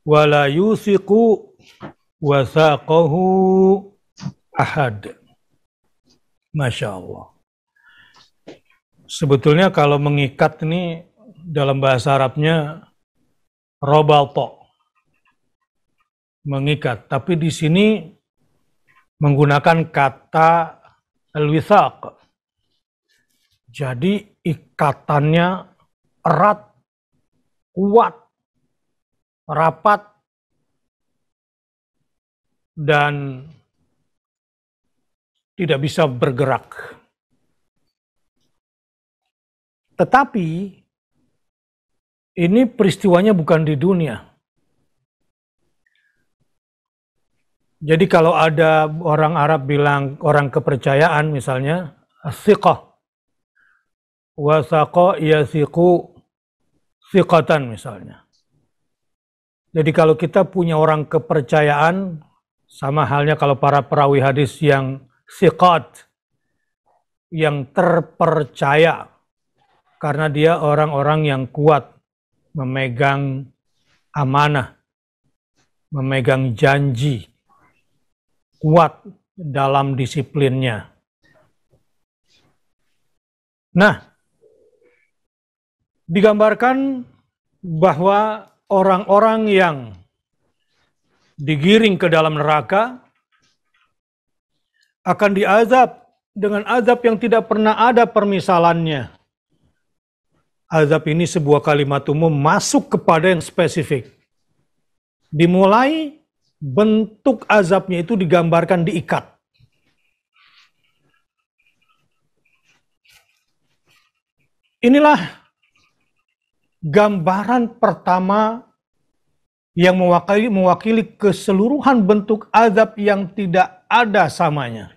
wala yusiqu wasaqahu ahad. Masya Allah. Sebetulnya kalau mengikat ini dalam bahasa Arabnya robalto, mengikat. Tapi di sini menggunakan kata al-withaq. Jadi ikatannya erat, kuat, rapat, dan tidak bisa bergerak. Tetapi ini peristiwanya bukan di dunia. Jadi kalau ada orang Arab bilang orang kepercayaan misalnya, as-siqah, wasaqa yasiqu siqatan misalnya. Jadi kalau kita punya orang kepercayaan, sama halnya kalau para perawi hadis yang siqat, yang terpercaya, karena dia orang-orang yang kuat, memegang amanah, memegang janji, kuat dalam disiplinnya. Nah, digambarkan bahwa orang-orang yang digiring ke dalam neraka akan diazab dengan azab yang tidak pernah ada permisalannya. Azab ini sebuah kalimat umum masuk kepada yang spesifik. Dimulai bentuk azabnya itu digambarkan diikat. Inilah gambaran pertama yang mewakili keseluruhan bentuk azab yang tidak ada samanya,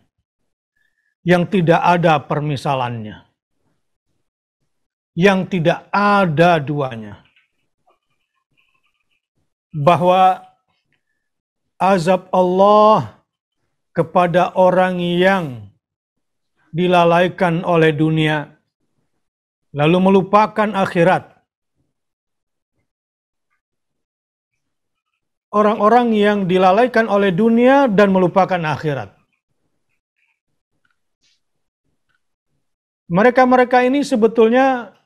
yang tidak ada permisalannya, yang tidak ada duanya. Bahwa azab Allah kepada orang yang dilalaikan oleh dunia, lalu melupakan akhirat. Orang-orang yang dilalaikan oleh dunia dan melupakan akhirat. Mereka-mereka ini sebetulnya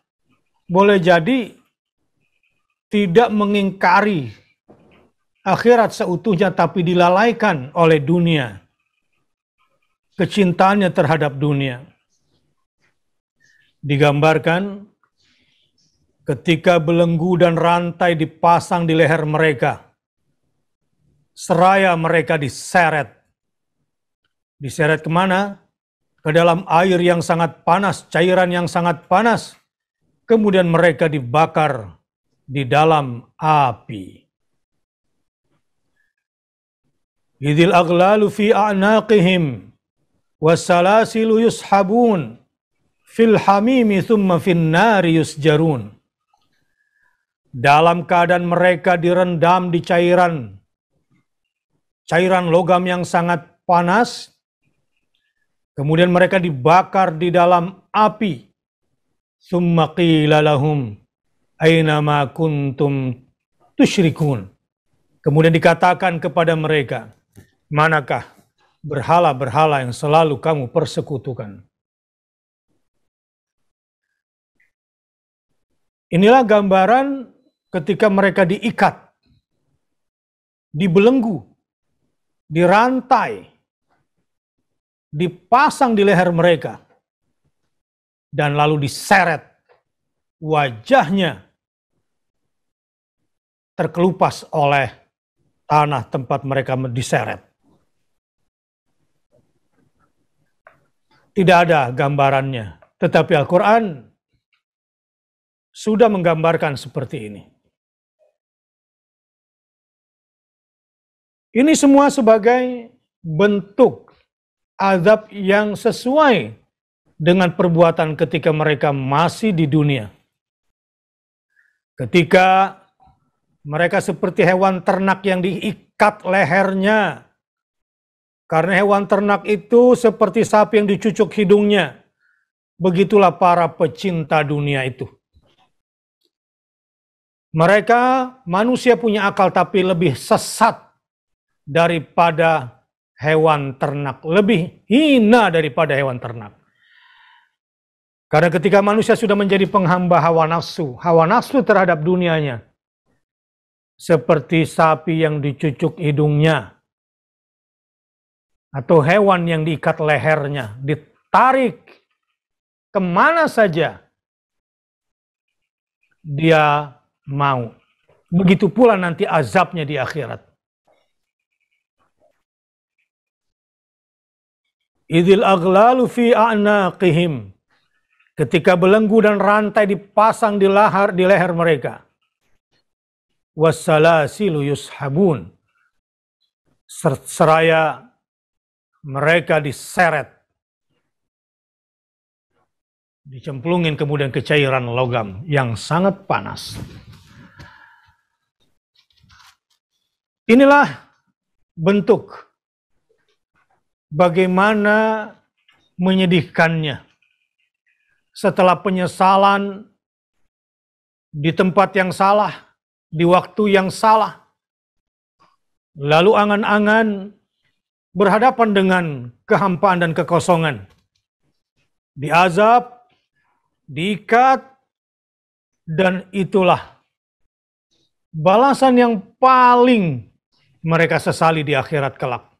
boleh jadi tidak mengingkari akhirat seutuhnya, tapi dilalaikan oleh dunia. Kecintaannya terhadap dunia. Digambarkan ketika belenggu dan rantai dipasang di leher mereka. Seraya mereka diseret. Diseret kemana? Ke dalam air yang sangat panas, cairan yang sangat panas. Kemudian mereka dibakar di dalam api. Idil aghlalu fi a'naqihim wassalasilu yushabun fil hamimi thumma fin nari yusjarun. Dalam keadaan mereka direndam di cairan logam yang sangat panas, kemudian mereka dibakar di dalam api. Tsumma qila lahum aina ma kuntum tusyrikun. Kemudian dikatakan kepada mereka, manakah berhala-berhala yang selalu kamu persekutukan? Inilah gambaran ketika mereka diikat, dibelenggu, dirantai, dipasang di leher mereka, dan lalu diseret. Wajahnya terkelupas oleh tanah tempat mereka diseret. Tidak ada gambarannya, tetapi Al-Quran sudah menggambarkan seperti ini. Ini semua sebagai bentuk azab yang sesuai dengan perbuatan ketika mereka masih di dunia. Ketika mereka seperti hewan ternak yang diikat lehernya. Karena hewan ternak itu seperti sapi yang dicucuk hidungnya. Begitulah para pecinta dunia itu. Mereka manusia punya akal tapi lebih sesat daripada hewan ternak, lebih hina daripada hewan ternak. Karena ketika manusia sudah menjadi penghamba hawa nafsu terhadap dunianya, seperti sapi yang dicucuk hidungnya, atau hewan yang diikat lehernya, ditarik kemana saja dia mau. Begitu pula nanti azabnya di akhirat. Idil aghlalu fi a'naqihim. Ketika belenggu dan rantai dipasang di leher mereka. Wassalasilu yushabun. Seraya mereka diseret. Dicemplungin kemudian ke cairan logam yang sangat panas. Inilah bentuk bagaimana menyedihkannya setelah penyesalan di tempat yang salah, di waktu yang salah, lalu angan-angan berhadapan dengan kehampaan dan kekosongan, diazab, diikat, dan itulah balasan yang paling mereka sesali di akhirat kelak.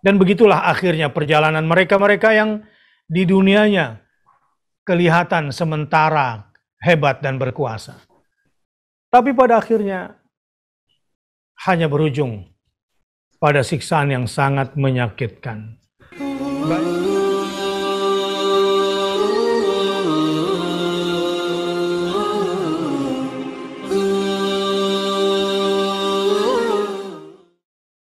Dan begitulah akhirnya perjalanan mereka-mereka yang di dunianya kelihatan sementara hebat dan berkuasa. Tapi pada akhirnya hanya berujung pada siksaan yang sangat menyakitkan. Baik.